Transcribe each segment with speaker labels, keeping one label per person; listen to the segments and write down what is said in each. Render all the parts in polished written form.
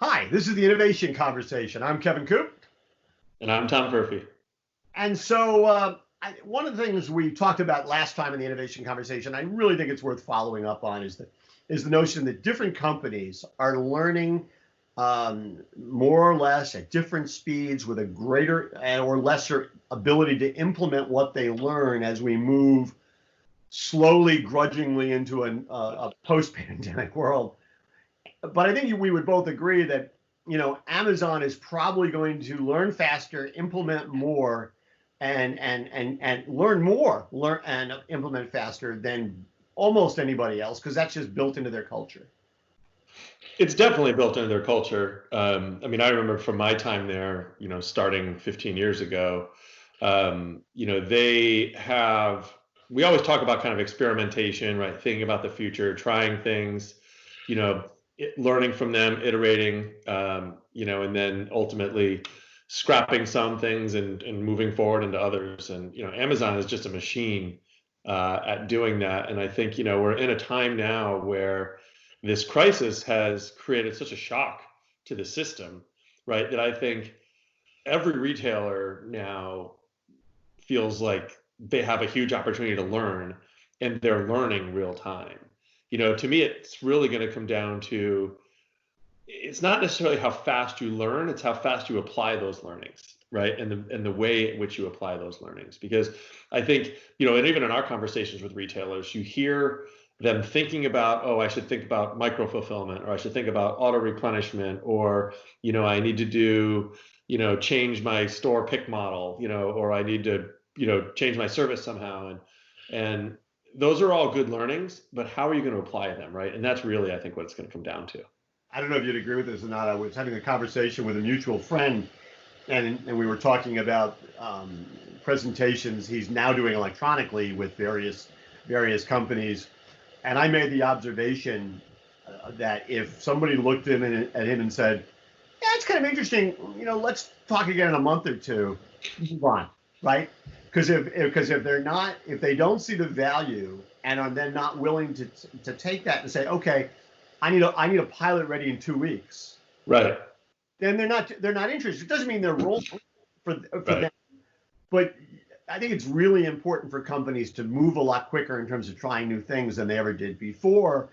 Speaker 1: Hi, this is the Innovation Conversation. I'm Kevin Coupe.
Speaker 2: And I'm Tom Furphy.
Speaker 1: And so, one of the things we talked about last time in the Innovation Conversation, I really think it's worth following up on, is the notion that different companies are learning more or less at different speeds with a greater or lesser ability to implement what they learn as we move slowly, grudgingly into a post-pandemic world. But I think we would both agree that, Amazon is probably going to learn faster, implement more, and learn and implement faster than almost anybody else, because that's just built into their culture.
Speaker 2: It's definitely built into their culture. I remember from my time there, starting 15 years ago, we always talk about kind of experimentation, right? Thinking about the future, trying things, learning from them, iterating, and then ultimately scrapping some things and moving forward into others. And, Amazon is just a machine at doing that. And I think, we're in a time now where this crisis has created such a shock to the system, right? That I think every retailer now feels like they have a huge opportunity to learn, and they're learning real time. To me, it's really going to come down to, it's not necessarily how fast you learn, it's how fast you apply those learnings, right? And the way in which you apply those learnings. Because I think, and even in our conversations with retailers, you hear them thinking about, oh, I should think about micro fulfillment, or I should think about auto replenishment, or, I need to do, change my store pick model, or I need to, change my service somehow. And those are all good learnings, but how are you going to apply them, right? And that's really, I think, what it's going to come down to.
Speaker 1: I don't know if you'd agree with this or not. I was having a conversation with a mutual friend, and we were talking about presentations he's now doing electronically with various companies. And I made the observation that if somebody looked at him and said, "Yeah, it's kind of interesting, let's talk again in a month or two," move on, right? Because if they don't see the value and are then not willing to take that and say, okay, I need a pilot ready in 2 weeks,
Speaker 2: right?
Speaker 1: Then they're not interested. It doesn't mean they're wrong for
Speaker 2: right.
Speaker 1: them, but I think it's really important for companies to move a lot quicker in terms of trying new things than they ever did before.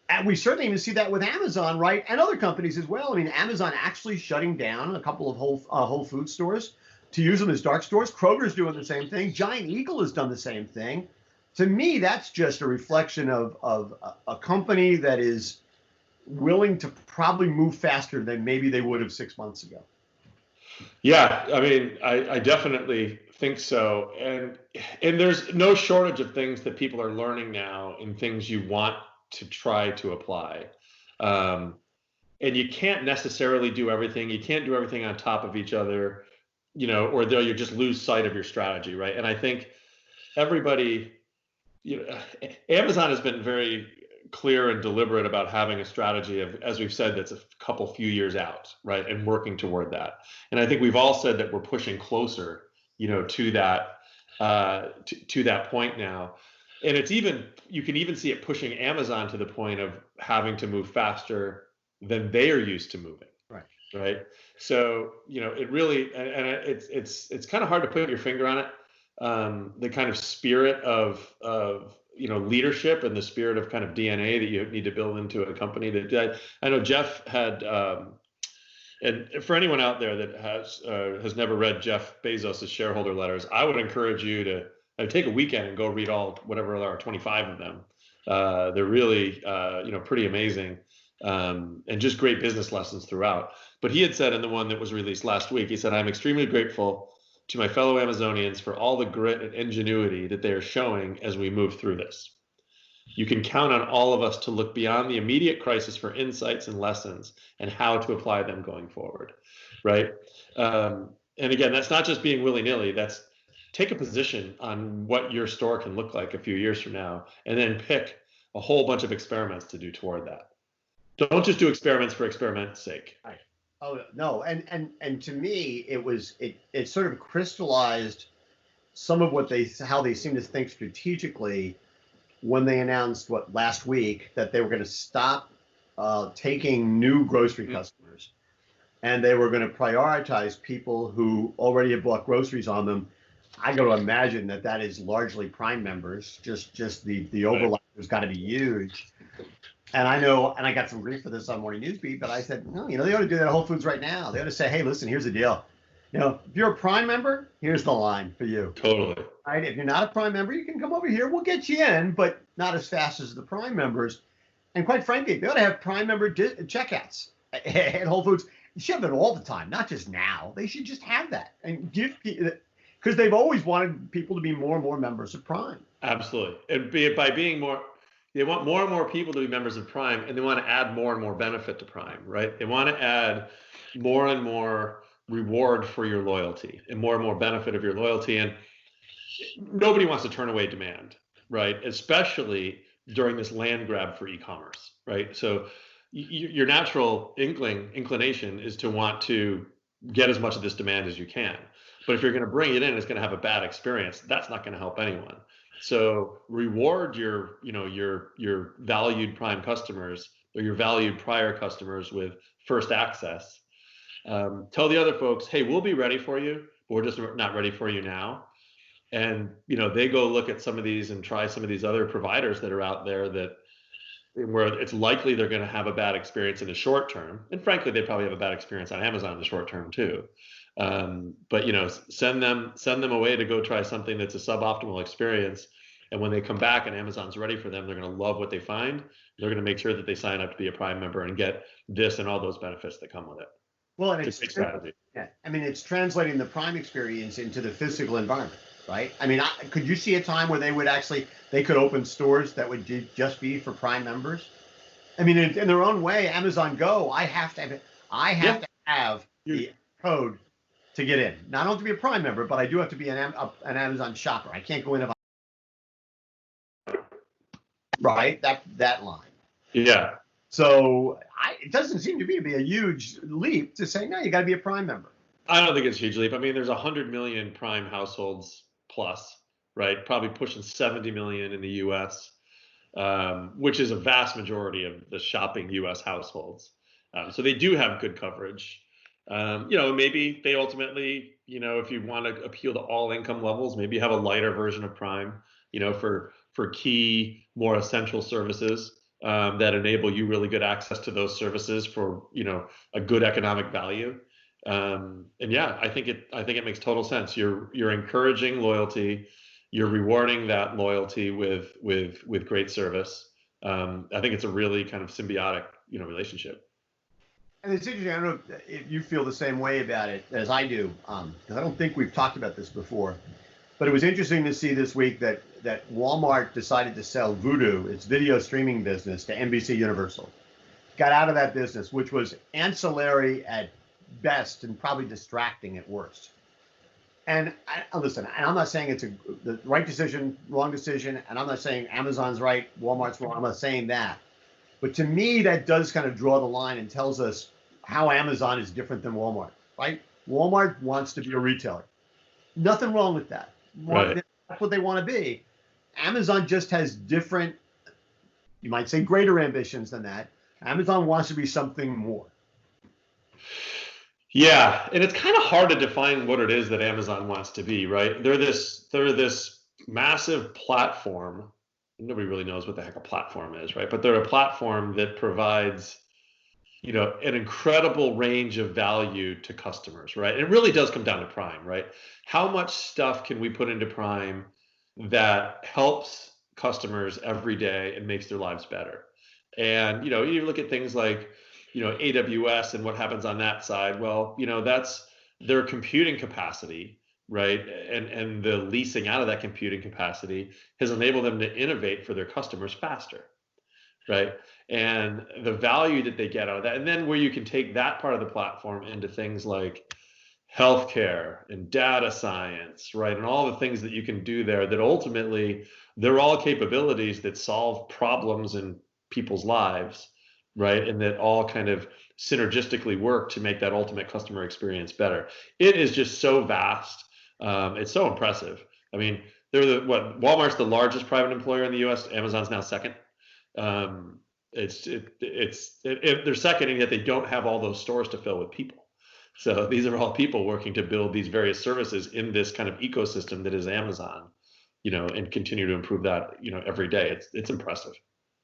Speaker 1: And we certainly even see that with Amazon, right? And other companies as well. I mean, Amazon actually shutting down a couple of Whole Food stores to use them as dark stores. Kroger's doing the same thing. Giant Eagle has done the same thing. To me, that's just a reflection of a company that is willing to probably move faster than maybe they would have 6 months ago.
Speaker 2: Yeah, I definitely think so. And there's no shortage of things that people are learning now, and things you want to try to apply. And you can't necessarily do everything. You can't do everything on top of each other, or you just lose sight of your strategy, right? And I think everybody, Amazon has been very clear and deliberate about having a strategy of, as we've said, that's a few years out, right, and working toward that. And I think we've all said that we're pushing closer, to that to that point now. And you can even see it pushing Amazon to the point of having to move faster than they are used to moving. Right. So, it really, and it's kind of hard to put your finger on it. The kind of spirit of leadership and the spirit of kind of DNA that you need to build into a company. That I know Jeff had, and for anyone out there that has never read Jeff Bezos' shareholder letters, I would encourage you to take a weekend and go read whatever there are 25 of them. They're really pretty amazing, and just great business lessons throughout. But he had said in the one that was released last week, he said, "I'm extremely grateful to my fellow Amazonians for all the grit and ingenuity that they are showing as we move through this. You can count on all of us to look beyond the immediate crisis for insights and lessons and how to apply them going forward," right? And again, that's not just being willy-nilly. That's take a position on what your store can look like a few years from now, and then pick a whole bunch of experiments to do toward that. Don't just do experiments for experiment's sake.
Speaker 1: Right. Oh no, and to me, it sort of crystallized some of how they seem to think strategically when they announced last week that they were going to stop taking new grocery customers, and they were going to prioritize people who already had bought groceries on them. I got to imagine that that is largely Prime members. Just the
Speaker 2: Right.
Speaker 1: overlap has got to be huge. And I know, and I got some grief for this on Morning Newsbeat, but I said, no, they ought to do that at Whole Foods right now. They ought to say, hey, listen, here's the deal. If you're a Prime member, here's the line for you.
Speaker 2: Totally.
Speaker 1: Right? If you're not a Prime member, you can come over here. We'll get you in, but not as fast as the Prime members. And quite frankly, they ought to have Prime member checkouts at Whole Foods. You should have it all the time, not just now. They should just have that and give people, because they've always wanted people to be more and more members of Prime.
Speaker 2: Absolutely. And by being more, they want more and more people to be members of Prime, and they want to add more and more benefit to Prime, right? They want to add more and more reward for your loyalty and more benefit of your loyalty. And nobody wants to turn away demand, right? Especially during this land grab for e-commerce, right? So your natural inclination is to want to get as much of this demand as you can. But if you're going to bring it in, it's going to have a bad experience. That's not going to help anyone. So reward your valued Prime customers or your valued prior customers with first access. Tell the other folks, hey, we'll be ready for you, but we're just not ready for you now. And they go look at some of these and try some of these other providers that are out there where it's likely they're going to have a bad experience in the short term. And frankly, they probably have a bad experience on Amazon in the short term too. But send them away to go try something that's a suboptimal experience. And when they come back and Amazon's ready for them, they're going to love what they find. They're going to make sure that they sign up to be a Prime member and get this and all those benefits that come with it.
Speaker 1: Well, and
Speaker 2: it's a great strategy.
Speaker 1: Yeah, I mean, it's translating the Prime experience into the physical environment, right? I mean, could you see a time where they could open stores that would just be for Prime members? I mean, in their own way, Amazon Go, I have to have the code to get in. Not only to be a Prime member, but I do have to be an Amazon shopper. I can't go in if right, that line.
Speaker 2: Yeah.
Speaker 1: So it doesn't seem to be a huge leap to say, no, you got to be a Prime member.
Speaker 2: I don't think it's a huge leap. I mean, there's 100 million Prime households plus, right? Probably pushing 70 million in the U.S., which is a vast majority of the shopping U.S. households. So they do have good coverage. Maybe they ultimately, if you want to appeal to all income levels, maybe have a lighter version of Prime, for key, more essential services that enable you really good access to those services for, a good economic value. And yeah, I think it makes total sense. You're encouraging loyalty, you're rewarding that loyalty with great service. I think it's a really kind of symbiotic, relationship.
Speaker 1: And it's interesting. I don't know if you feel the same way about it as I do, because I don't think we've talked about this before. But it was interesting to see this week that Walmart decided to sell Vudu, its video streaming business, to NBC Universal. Got out of that business, which was ancillary at best and probably distracting at worst. And listen, and I'm not saying it's the right decision, wrong decision, and I'm not saying Amazon's right, Walmart's wrong. I'm not saying that. But to me, that does kind of draw the line and tells us how Amazon is different than Walmart, right? Walmart wants to be a retailer. Nothing wrong with that.
Speaker 2: Right.
Speaker 1: That's what they want to be. Amazon just has different, you might say greater ambitions than that. Amazon wants to be something more.
Speaker 2: Yeah, and it's kind of hard to define what it is that Amazon wants to be, right? They're this massive platform. Nobody really knows what the heck a platform is, right? But they're a platform that provides, an incredible range of value to customers, right? And it really does come down to Prime, right? How much stuff can we put into Prime that helps customers every day and makes their lives better? And, you look at things like, AWS and what happens on that side. Well, that's their computing capacity, right? And the leasing out of that computing capacity has enabled them to innovate for their customers faster, right? And the value that they get out of that, and then where you can take that part of the platform into things like healthcare and data science, right? And all the things that you can do there that ultimately they're all capabilities that solve problems in people's lives, right? And that all kind of synergistically work to make that ultimate customer experience better. It is just so vast. It's so impressive. I mean, Walmart's the largest private employer in the U.S. Amazon's now second. They're second, and yet they don't have all those stores to fill with people. So these are all people working to build these various services in this kind of ecosystem that is Amazon, and continue to improve that, every day. It's impressive.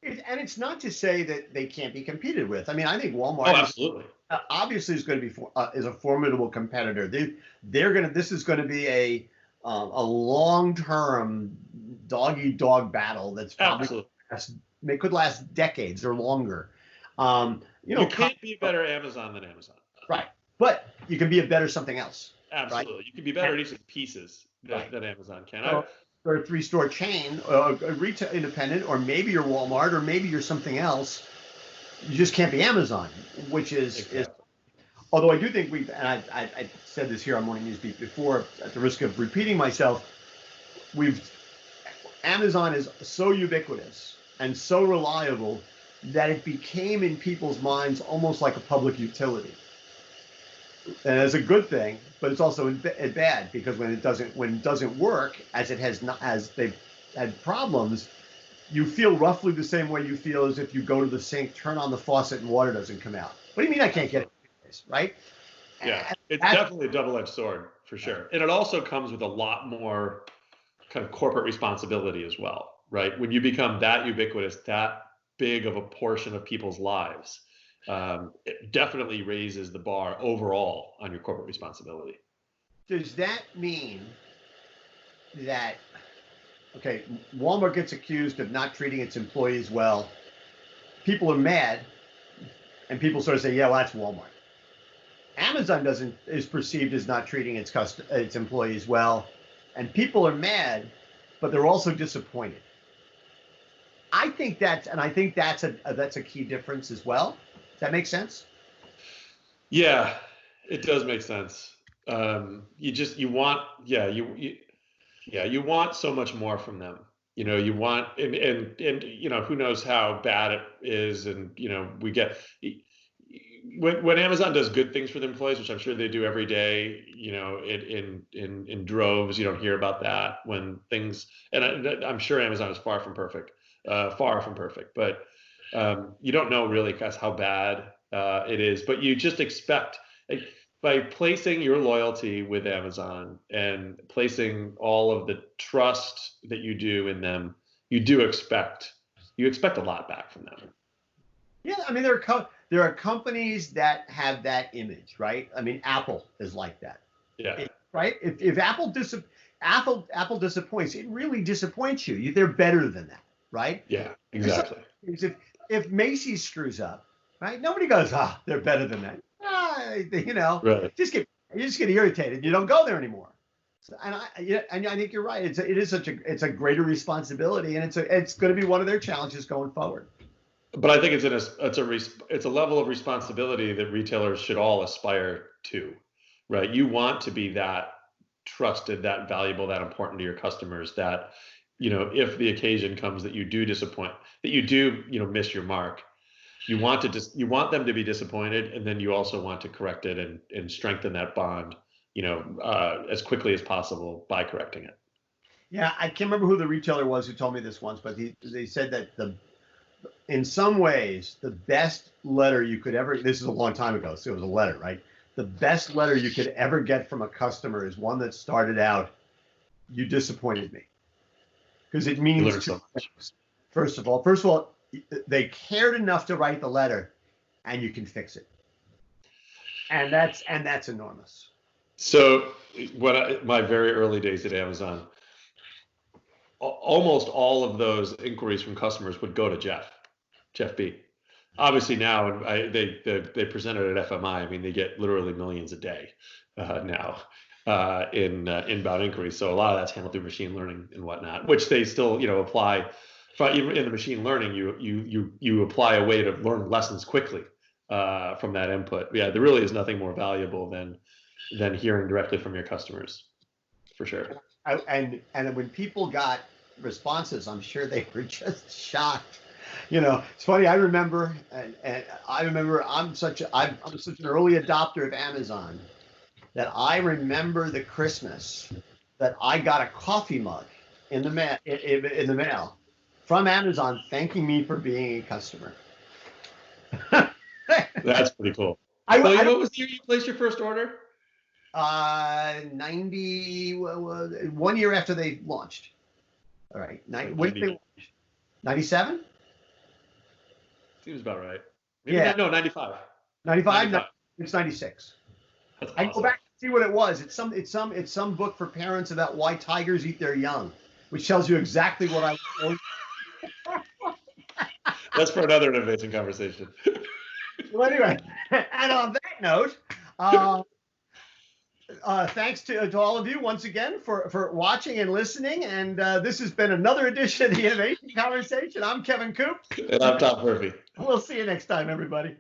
Speaker 1: And it's not to say that they can't be competed with. I mean, I think
Speaker 2: Oh,
Speaker 1: Walmart
Speaker 2: absolutely.
Speaker 1: obviously is going to be is a formidable competitor. This is going to be a long-term dog-eat-dog battle that's probably could last decades or longer.
Speaker 2: You can't be a better Amazon than Amazon.
Speaker 1: Right. But you can be a better something else.
Speaker 2: Absolutely. Right? You can be better at each of the pieces that Amazon can.
Speaker 1: Or a 3-store chain, a retail independent, or maybe you're Walmart, or maybe you're something else. You just can't be Amazon, which is although I do think and I said this here on Morning Newsbeat before, at the risk of repeating myself, Amazon is so ubiquitous and so reliable that it became in people's minds almost like a public utility. And it's a good thing, but it's also bad, because when it doesn't work, as they've had problems, you feel roughly the same way you feel as if you go to the sink, turn on the faucet, and water doesn't come out. What do you mean I can't get it? Right?
Speaker 2: Yeah, it's definitely a double-edged sword for sure, and it also comes with a lot more kind of corporate responsibility as well, right? When you become that ubiquitous, that big of a portion of people's lives. It definitely raises the bar overall on your corporate responsibility.
Speaker 1: Does that mean that, okay, Walmart gets accused of not treating its employees well, people are mad, and people sort of say, yeah, well, that's Walmart. Amazon is perceived as not treating its employees well, and people are mad, but they're also disappointed. I think that's a key difference as well. Does that make sense?
Speaker 2: Yeah, it does make sense. You want so much more from them. You want, and who knows how bad it is, and we get when Amazon does good things for the employees, which I'm sure they do every day. In droves. You don't hear about that when things, and I'm sure Amazon is far from perfect, but. You don't know really how bad it is, but you just expect, by placing your loyalty with Amazon and placing all of the trust that you do in them, you expect a lot back from them.
Speaker 1: Yeah, I mean, there are companies that have that image, right? I mean, Apple is like that.
Speaker 2: Yeah.
Speaker 1: Right? If Apple disappoints, it really disappoints you. They're better than that, right?
Speaker 2: Yeah, exactly.
Speaker 1: If Macy's screws up, right? Nobody goes, they're better than that. Right. You just get irritated. You don't go there anymore. And I think you're right. It's a greater responsibility, and it's going to be one of their challenges going forward.
Speaker 2: But I think it's a level of responsibility that retailers should all aspire to, right? You want to be that trusted, that valuable, that important to your customers, that if the occasion comes that you do disappoint, that you do, miss your mark, you want them to be disappointed, and then you also want to correct it and strengthen that bond, as quickly as possible by correcting it.
Speaker 1: Yeah, I can't remember who the retailer was who told me this once, but they said that in some ways, the best letter you could ever, this is a long time ago, so it was a letter, right? The best letter you could ever get from a customer is one that started out, "You disappointed me." Because it means two things. First of all, they cared enough to write the letter, and you can fix it, and that's enormous.
Speaker 2: So, my very early days at Amazon, almost all of those inquiries from customers would go to Jeff B. Obviously now, they presented at FMI. I mean, they get literally millions a day now. In inbound inquiries, so a lot of that's handled through machine learning and whatnot, which they still apply. Even in the machine learning, you apply a way to learn lessons quickly from that input. Yeah, there really is nothing more valuable than hearing directly from your customers, for sure.
Speaker 1: And when people got responses, I'm sure they were just shocked. It's funny. I remember, I'm such an early adopter of Amazon, that I remember the Christmas that I got a coffee mug in the mail from Amazon, thanking me for being a customer.
Speaker 2: That's pretty cool.
Speaker 1: I
Speaker 2: What was the year you placed your first order?
Speaker 1: 1 year after they launched. All right. When did they launch? 97?
Speaker 2: Seems about right. Maybe yeah. No, 95.
Speaker 1: 95? It's 96.
Speaker 2: That's
Speaker 1: I
Speaker 2: awesome.
Speaker 1: go back and see what it was. It's some book for parents about why tigers eat their young, which tells you exactly what I was.
Speaker 2: That's for another innovation conversation.
Speaker 1: Well, anyway, and on that note, thanks to all of you once again for watching and listening. And this has been another edition of the Innovation Conversation. I'm Kevin Coupe.
Speaker 2: And I'm Tom Furphy.
Speaker 1: We'll see you next time, everybody.